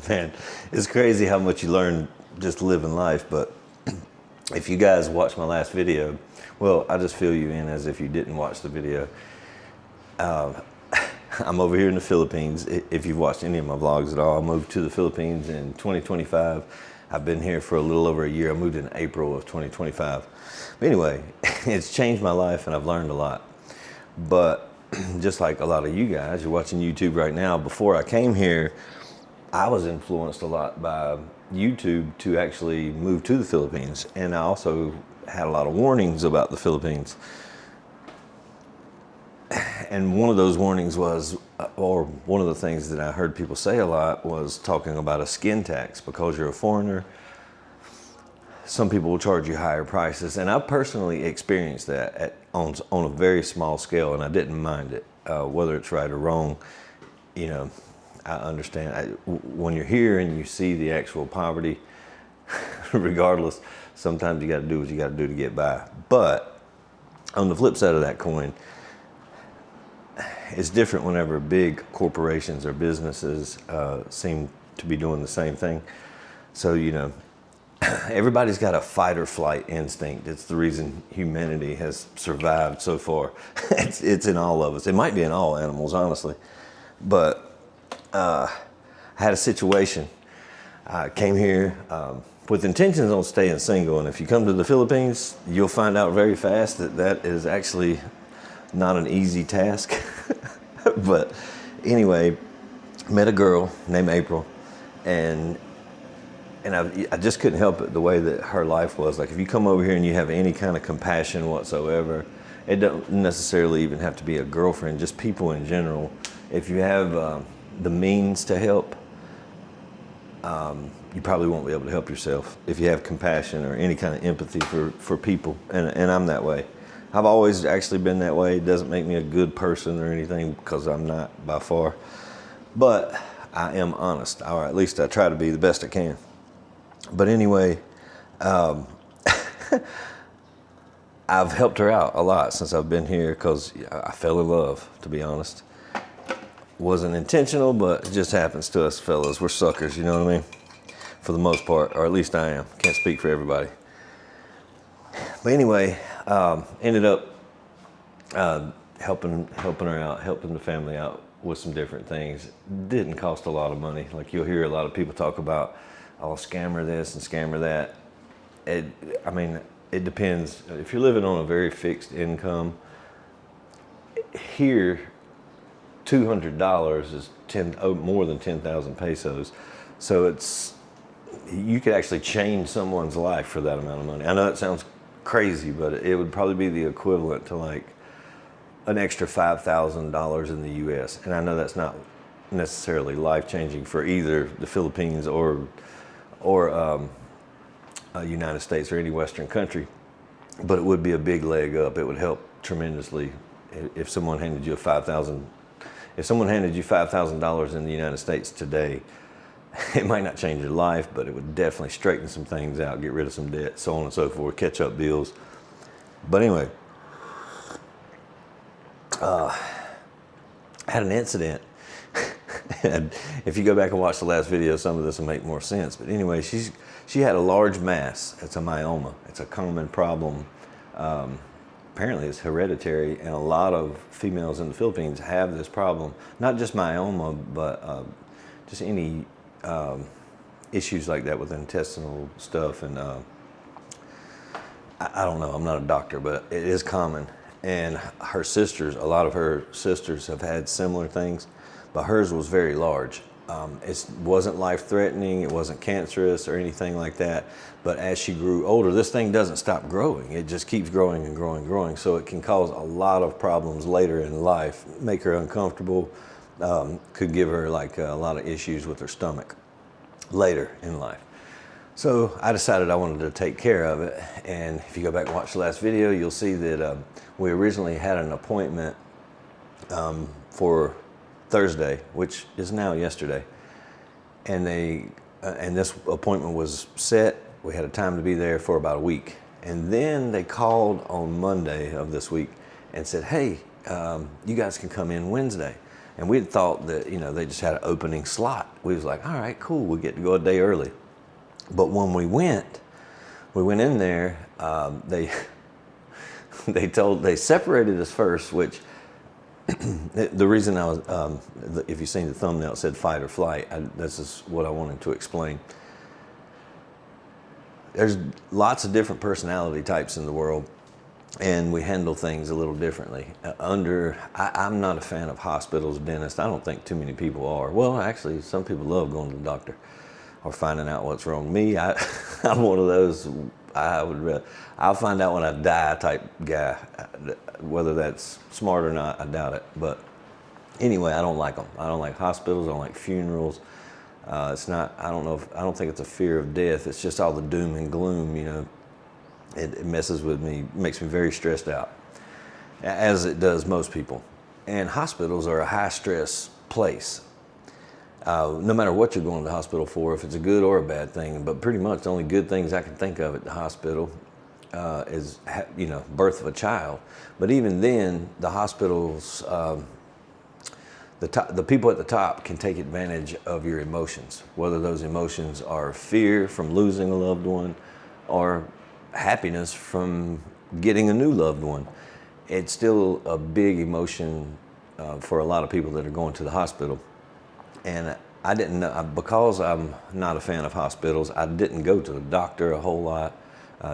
Man, it's crazy how much you learn just living life. But if you guys watched my last video, well, I just fill you in as if you didn't watch the video. I'm over here in the Philippines. If you've watched any of my vlogs at all, I moved to the Philippines in 2025. I've been here for a little over a year. I moved in April of 2025. But anyway, it's changed my life and I've learned a lot. But just like a lot of you guys, you're watching YouTube right now. Before I came here, I was influenced a lot by YouTube to actually move to the Philippines. And I also had a lot of warnings about the Philippines. And one of those warnings was, or one of the things that I heard people say a lot was talking about a skin tax. Because you're a foreigner, some people will charge you higher prices. And I personally experienced that on a very small scale, and I didn't mind it. Whether it's right or wrong, you know, I understand. When you're here and you see the actual poverty, regardless, sometimes you got to do what you got to do to get by. But on the flip side of that coin, it's different whenever big corporations or businesses seem to be doing the same thing. So, you know, everybody's got a fight or flight instinct. It's the reason humanity has survived so far. It's in all of us. It might be in all animals, honestly. But I had a situation. I came here with intentions on staying single. And if you come to the Philippines, you'll find out very fast that that is actually not an easy task. But anyway, met a girl named April, and I just couldn't help it the way that her life was. Like, if you come over here and you have any kind of compassion whatsoever, it don't necessarily even have to be a girlfriend, just people in general. If you have the means to help, you probably won't be able to help yourself if you have compassion or any kind of empathy for people. And I'm that way. I've always actually been that way. It doesn't make me a good person or anything, because I'm not by far. But I am honest, or at least I try to be the best I can. But anyway, I've helped her out a lot since I've been here, because I fell in love, to be honest. Wasn't intentional, but it just happens to us fellas. We're suckers, you know what I mean? For the most part, or at least I am. Can't speak for everybody. But anyway, ended up helping her out, helping the family out with some different things. Didn't cost a lot of money. Like, you'll hear a lot of people talk about, oh, scammer this and scammer that. It depends. If you're living on a very fixed income, here, $200 is more than 10,000 pesos. So you could actually change someone's life for that amount of money. I know it sounds crazy, but it would probably be the equivalent to like an extra $5,000 in the US. And I know that's not necessarily life-changing for either the Philippines or United States or any Western country, but it would be a big leg up. It would help tremendously if someone handed you $5,000 in the United States today. It might not change your life, but it would definitely straighten some things out, get rid of some debt, so on and so forth, catch up bills. But anyway, I had an incident. And if you go back and watch the last video, some of this will make more sense. But anyway, she had a large mass. It's a myoma. It's a common problem. Apparently it's hereditary, and a lot of females in the Philippines have this problem. Not just myoma, but just any issues like that with intestinal stuff. And I don't know, I'm not a doctor, but it is common. And a lot of her sisters have had similar things, but hers was very large. It wasn't life-threatening, it wasn't cancerous or anything like that, but as she grew older, this thing doesn't stop growing. It just keeps growing and growing and growing, so it can cause a lot of problems later in life, make her uncomfortable, could give her like a lot of issues with her stomach later in life. So I decided I wanted to take care of it, and if you go back and watch the last video, you'll see that we originally had an appointment for Thursday, which is now yesterday, and this appointment was set. We had a time to be there for about a week, and then they called on Monday of this week and said, hey, you guys can come in Wednesday. And we had thought that, they just had an opening slot. We was like, all right, cool, we get to go a day early. But when we went in there, they separated us first, which the reason I was, if you've seen the thumbnail, it said fight or flight. This is what I wanted to explain. There's lots of different personality types in the world, and we handle things a little differently. I'm not a fan of hospitals, dentists. I don't think too many people are. Well, actually, some people love going to the doctor or finding out what's wrong. Me, I'm one of those. I'll find out when I die type guy. Whether that's smart or not, I doubt it. But anyway, I don't like them. I don't like hospitals. I don't like funerals. It's not. I don't think it's a fear of death. It's just all the doom and gloom. It messes with me. Makes me very stressed out, as it does most people. And hospitals are a high stress place. No matter what you're going to the hospital for, if it's a good or a bad thing, but pretty much the only good things I can think of at the hospital is, birth of a child. But even then, the hospitals, the people at the top can take advantage of your emotions, whether those emotions are fear from losing a loved one or happiness from getting a new loved one. It's still a big emotion for a lot of people that are going to the hospital. And I didn't know, because I'm not a fan of hospitals, I didn't go to the doctor a whole lot,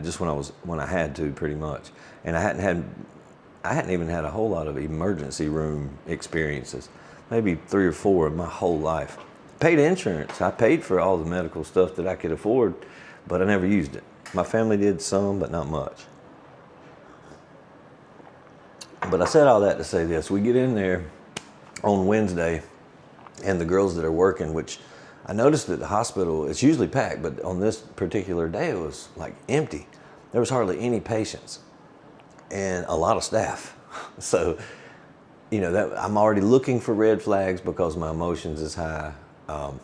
just when I had to, pretty much. And I hadn't even had a whole lot of emergency room experiences, maybe 3 or 4 in my whole life. Paid insurance. I paid for all the medical stuff that I could afford, but I never used it. My family did some, but not much. But I said all that to say this. We get in there on Wednesday, and the girls that are working, which I noticed at the hospital, it's usually packed, but on this particular day, it was like empty. There was hardly any patients and a lot of staff. So, that I'm already looking for red flags because my emotions is high. I'm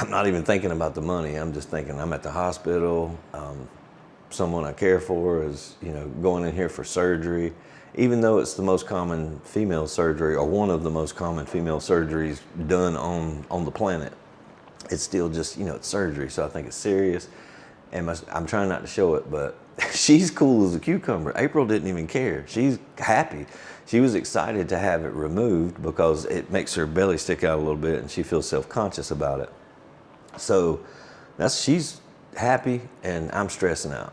not even thinking about the money. I'm just thinking I'm at the hospital. Someone I care for is, going in here for surgery. Even though it's the most common female surgery, or one of the most common female surgeries done on the planet, it's still just, it's surgery. So I think it's serious. And I'm trying not to show it, but she's cool as a cucumber. April didn't even care. She's happy. She was excited to have it removed because it makes her belly stick out a little bit and she feels self-conscious about it. So she's happy and I'm stressing out.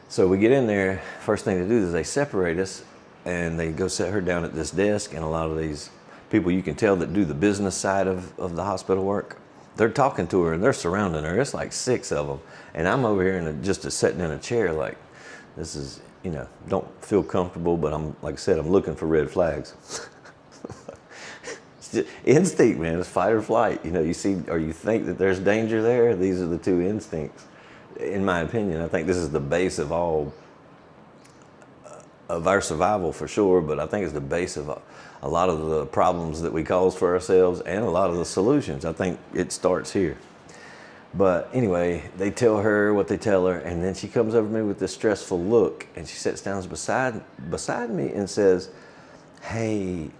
So we get in there, first thing they do is they separate us and they go set her down at this desk, and a lot of these people you can tell that do the business side of the hospital work, they're talking to her and they're surrounding her. It's like 6 of them. And I'm over here just sitting in a chair like, this is, don't feel comfortable, but like I said, I'm looking for red flags. It's just instinct, man, it's fight or flight. You see, or you think that there's danger there, these are the 2 instincts. In my opinion, I think this is the base of all of our survival for sure, but I think it's the base of a lot of the problems that we cause for ourselves and a lot of the solutions. I think it starts here. But anyway, they tell her what they tell her, and then she comes over to me with this stressful look, and she sits down beside me and says, hey,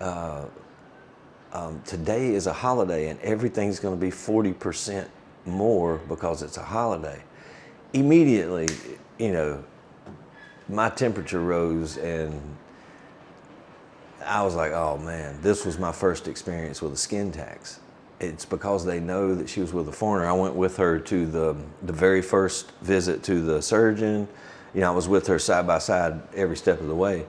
today is a holiday and everything's going to be 40% more because it's a holiday. Immediately, my temperature rose and I was like, oh man, this was my first experience with a skin tax. It's because they know that she was with a foreigner. I went with her to the very first visit to the surgeon. I was with her side by side every step of the way.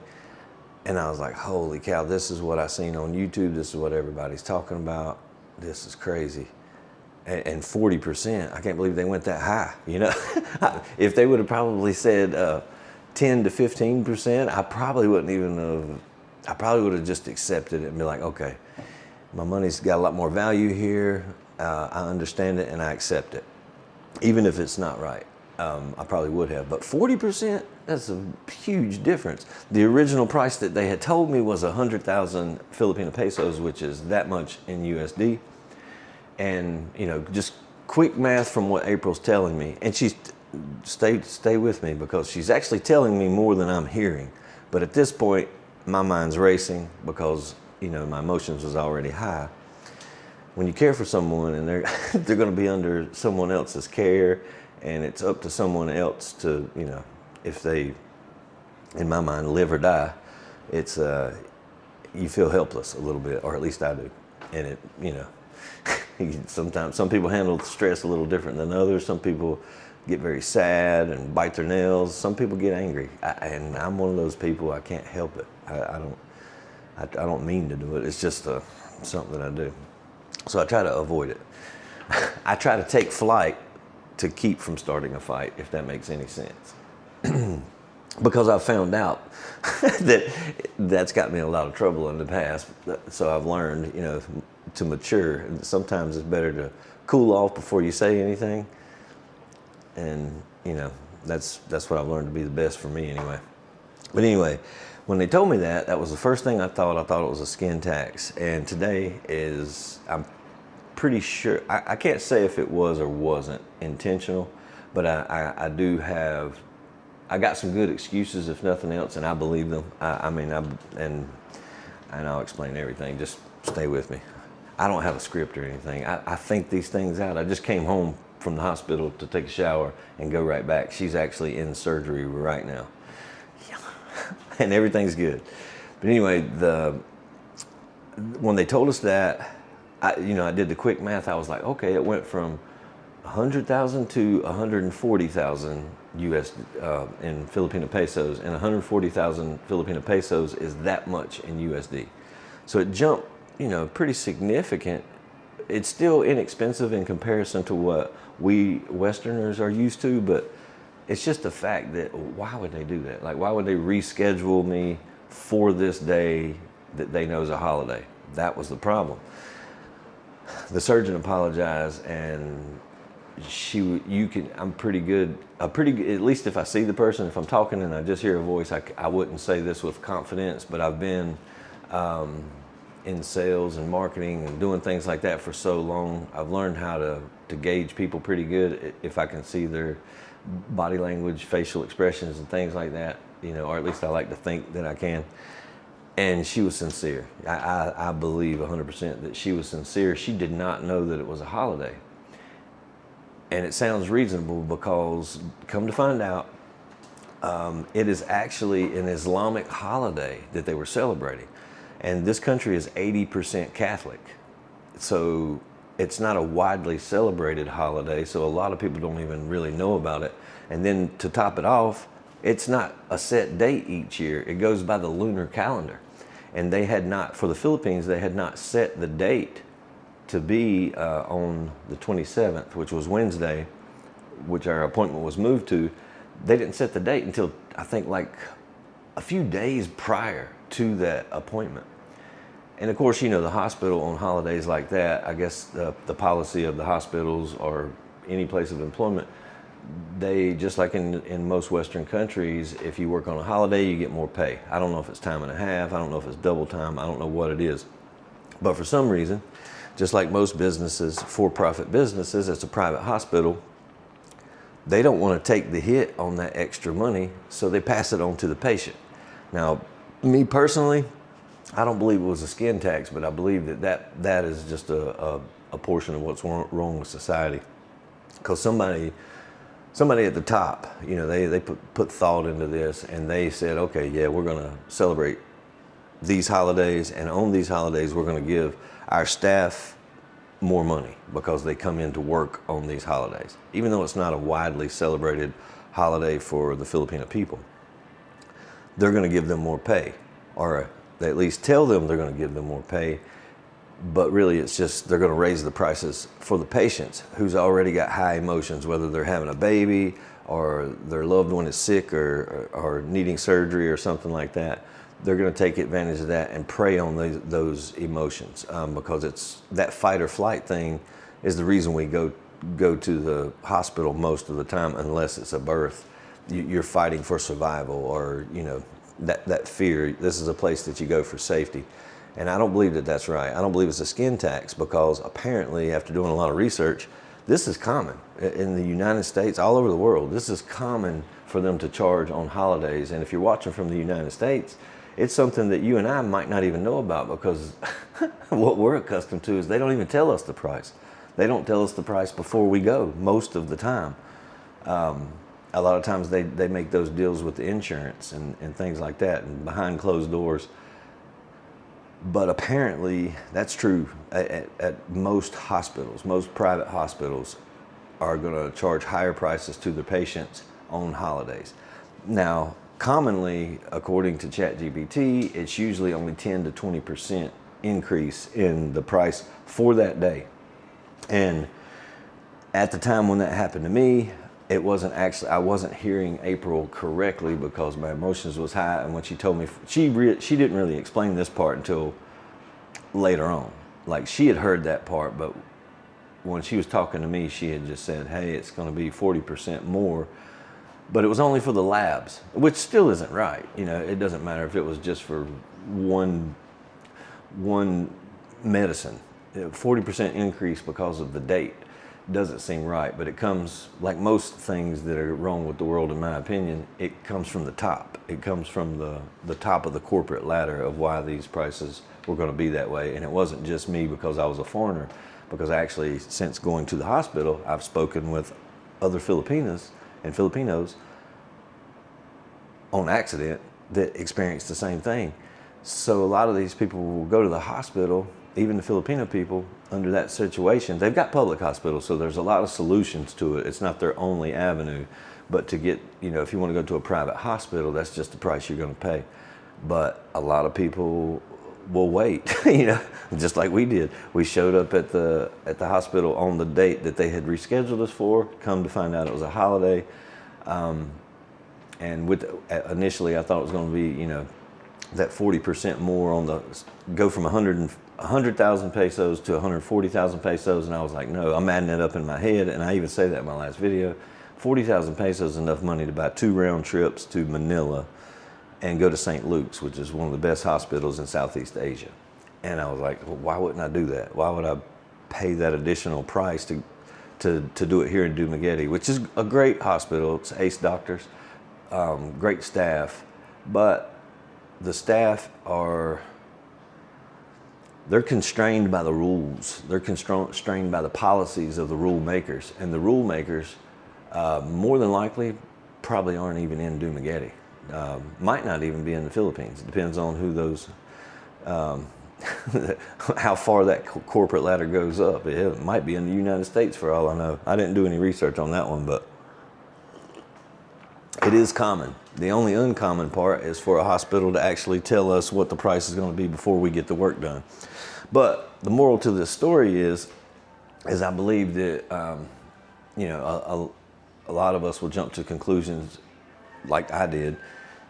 And I was like, holy cow, this is what I seen on YouTube. This is what everybody's talking about. This is crazy. And 40%, I can't believe they went that high, If they would have probably said 10 to 15%, I probably would have just accepted it and be like, okay, my money's got a lot more value here. I understand it and I accept it. Even if it's not right, I probably would have. But 40%, that's a huge difference. The original price that they had told me was 100,000 Filipino pesos, which is that much in USD. And, just quick math from what April's telling me. And she's, stay with me because she's actually telling me more than I'm hearing. But at this point, my mind's racing because, you know, my emotions was already high. When you care for someone and they're going to be under someone else's care, and it's up to someone else to, you know, if they, in my mind, live or die, it's you feel helpless a little bit, or at least I do. And it, you know, sometimes some people handle stress a little different than others. Some people get very sad and bite their nails. Some people get angry, and I'm one of those people. I can't help it. I don't mean to do it. It's just something that I do. So I try to avoid it. I try to take flight to keep from starting a fight, if that makes any sense. Because I've found out that's got me in a lot of trouble in the past. So I've learned, you know, to mature. Sometimes it's better to cool off before you say anything. And, you know, that's what I've learned to be the best for me anyway. But anyway, when they told me that was the first thing I thought. I thought it was a skin tax. And today I'm pretty sure, I can't say if it was or wasn't intentional, but I got some good excuses, if nothing else, and I believe them. And I'll explain everything. Just stay with me. I don't have a script or anything. I think these things out. I just came home from the hospital to take a shower and go right back. She's actually in surgery right now. Yeah. And everything's good. But anyway, when they told us that, I did the quick math. I was like, okay, it went from 100,000 to 140,000 US in Filipino pesos, and 140,000 Filipino pesos is that much in USD. So it jumped, you know, pretty significant. It's still inexpensive in comparison to what we Westerners are used to, but it's just the fact that why would they do that? Like, why would they reschedule me for this day that they know is a holiday? That was the problem. The surgeon apologized, and I'm pretty good, at least if I see the person, if I'm talking and I just hear a voice, I wouldn't say this with confidence, but I've been in sales and marketing and doing things like that for so long. I've learned how to gauge people pretty good if I can see their body language, facial expressions and things like that, you know, or at least I like to think that I can. And she was sincere. I believe 100% that she was sincere. She did not know that it was a holiday. And it sounds reasonable because, come to find out, it is actually an Islamic holiday that they were celebrating. And this country is 80% Catholic. So it's not a widely celebrated holiday, so a lot of people don't even really know about it. And then to top it off, it's not a set date each year. It goes by the lunar calendar. And they had not, for the Philippines, they had not set the date to be on the 27th, which was Wednesday, which our appointment was moved to. They didn't set the date until, I think, like a few days prior to that appointment. And of course, you know, the hospital on holidays like that, I guess the policy of the hospitals or any place of employment, they, just like in most Western countries, if you work on a holiday, you get more pay. I don't know if it's time and a half. I don't know if it's double time. I don't know what it is. But for some reason, just like most businesses, for-profit businesses, it's a private hospital, they don't want to take the hit on that extra money, so they pass it on to the patient. Now, me personally, I don't believe it was a skin tax, but I believe that is just a portion of what's wrong with society. Because somebody at the top, you know, they put thought into this, and they said, okay, yeah, we're going to celebrate these holidays, and on these holidays, we're going to give our staff more money because they come in to work on these holidays, even though it's not a widely celebrated holiday for the Filipino people. They're going to give them more pay, or they at least tell them they're going to give them more pay, but really it's just they're going to raise the prices for the patients who's already got high emotions, whether they're having a baby or their loved one is sick or needing surgery or something like that. They're going to take advantage of that and prey on those emotions because it's that fight or flight thing is the reason we go to the hospital most of the time, unless it's a birth. You're fighting for survival, or, you know, that fear. This is a place that you go for safety. And I don't believe that that's right. I don't believe it's a skin tax because apparently, after doing a lot of research, this is common in the United States, all over the world. This is common for them to charge on holidays. And if you're watching from the United States, it's something that you and I might not even know about, because what we're accustomed to is they don't even tell us the price. They don't tell us the price before we go most of the time. A lot of times they make those deals with the insurance and things like that, and behind closed doors. But apparently that's true at most hospitals. Most private hospitals are going to charge higher prices to their patients on holidays. Now, commonly, according to ChatGPT, it's usually only 10 to 20% increase in the price for that day. And at the time when that happened to me, it wasn't actually, I wasn't hearing April correctly because my emotions was high. And when she told me, she didn't really explain this part until later on. Like, she had heard that part, but when she was talking to me, she had just said, hey, it's going to be 40% more. But it was only for the labs, which still isn't right. You know, it doesn't matter if it was just for one medicine. 40% increase because of the date doesn't seem right, but it comes, like most things that are wrong with the world, in my opinion, it comes from the top. It comes from the top of the corporate ladder of why these prices were going to be that way. And it wasn't just me because I was a foreigner, because actually, since going to the hospital, I've spoken with other Filipinas and Filipinos on accident that experienced the same thing. So a lot of these people will go to the hospital, even the Filipino people, under that situation. They've got public hospitals, so there's a lot of solutions to it. It's not their only avenue. But to get, you know, if you want to go to a private hospital, that's just the price you're going to pay. But a lot of people will wait, you know, just like we did. We showed up at the hospital on the date that they had rescheduled us for. Come to find out it was a holiday. And initially I thought it was going to be, you know, that 40% more on the, go from 100,000 pesos to 140,000 pesos. And I was like, no, I'm adding it up in my head. And I even say that in my last video. 40,000 pesos is enough money to buy 2 round trips to Manila and go to St. Luke's, which is one of the best hospitals in Southeast Asia. And I was like, well, why wouldn't I do that? Why would I pay that additional price to do it here in Dumaguete, which is a great hospital. It's ACE doctors, great staff, but the staff they're constrained by the rules. They're constrained by the policies of the rule makers. And the rule makers, more than likely, probably aren't even in Dumaguete. Might not even be in the Philippines. It depends on who those, how far that corporate ladder goes up. It might be in the United States for all I know. I didn't do any research on that one, but it is common. The only uncommon part is for a hospital to actually tell us what the price is going to be before we get the work done. But the moral to this story is I believe that, you know, a lot of us will jump to conclusions like I did,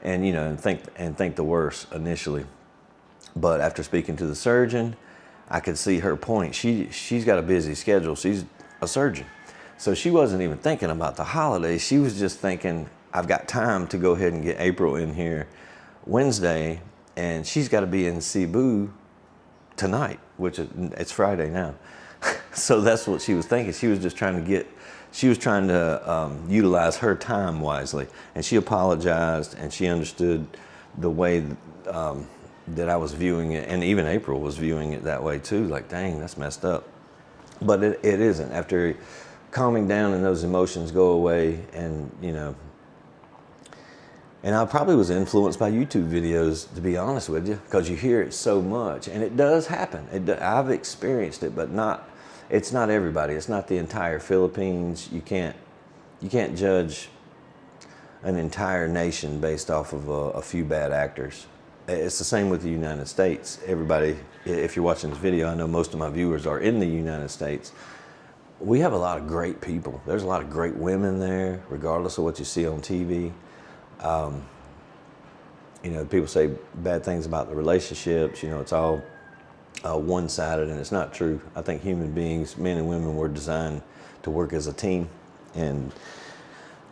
and, you know, and think the worst initially. But after speaking to the surgeon, I could see her point. She's got a busy schedule. She's a surgeon. So she wasn't even thinking about the holidays. She was just thinking, I've got time to go ahead and get April in here Wednesday, and she's got to be in Cebu tonight, which it's Friday now. So that's what she was thinking. She was just trying to utilize her time wisely. And she apologized, and she understood the way that I was viewing it, and even April was viewing it that way too. Like, dang, that's messed up. But it isn't. After calming down and those emotions go away, and, you know, and I probably was influenced by YouTube videos, to be honest with you, because you hear it so much, and it does happen. I've experienced it, but it's not everybody. It's not the entire Philippines. You can't judge an entire nation based off of a few bad actors. It's the same with the United States. Everybody, if you're watching this video, I know most of my viewers are in the United States. We have a lot of great people. There's a lot of great women there, regardless of what you see on TV. You know, people say bad things about the relationships. You know, it's all one-sided, and it's not true. I think human beings, men and women, were designed to work as a team, and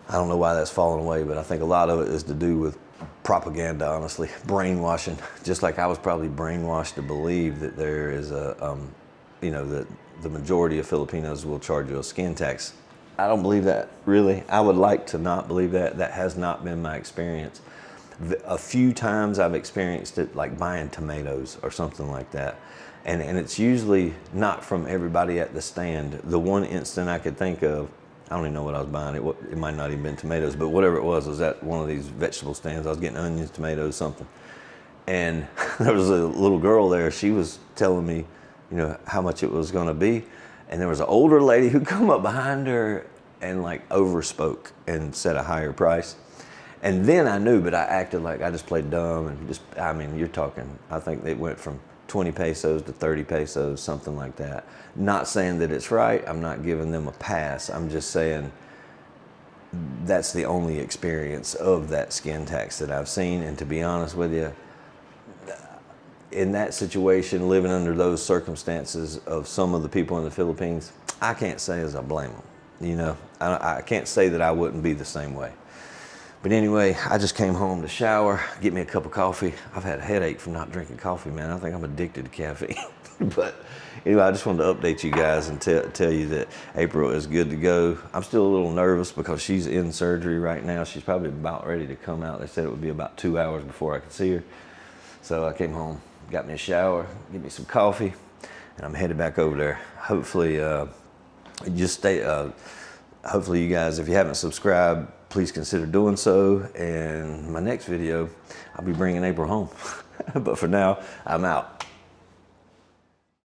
I don't know why that's fallen away, but I think a lot of it is to do with propaganda, honestly, brainwashing. Just like I was probably brainwashed to believe that there is you know, that the majority of Filipinos will charge you a skin tax. I don't believe that, really. I would like to not believe that. That has not been my experience. A few times I've experienced it like buying tomatoes or something like that. And it's usually not from everybody at the stand. The one instant I could think of, I don't even know what I was buying. It might not even been tomatoes, but whatever it was at one of these vegetable stands. I was getting onions, tomatoes, something. And there was a little girl there. She was telling me, you know, how much it was going to be. And there was an older lady who come up behind her and like overspoke and said a higher price. And then I knew, but I acted like I just played dumb and just, I mean, you're talking, I think they went from 20 pesos to 30 pesos, something like that. Not saying that it's right. I'm not giving them a pass. I'm just saying that's the only experience of that skin tax that I've seen. And to be honest with you, in that situation, living under those circumstances of some of the people in the Philippines, I can't say as I blame them. You know, I can't say that I wouldn't be the same way. But anyway, I just came home to shower, get me a cup of coffee. I've had a headache from not drinking coffee, man. I think I'm addicted to caffeine. But anyway, I just wanted to update you guys and tell you that April is good to go. I'm still a little nervous because she's in surgery right now. She's probably about ready to come out. They said it would be about 2 hours before I could see her. So I came home, got me a shower, get me some coffee, and I'm headed back over there. Hopefully, hopefully you guys, if you haven't subscribed, please consider doing so. And my next video, I'll be bringing April home. But for now, I'm out.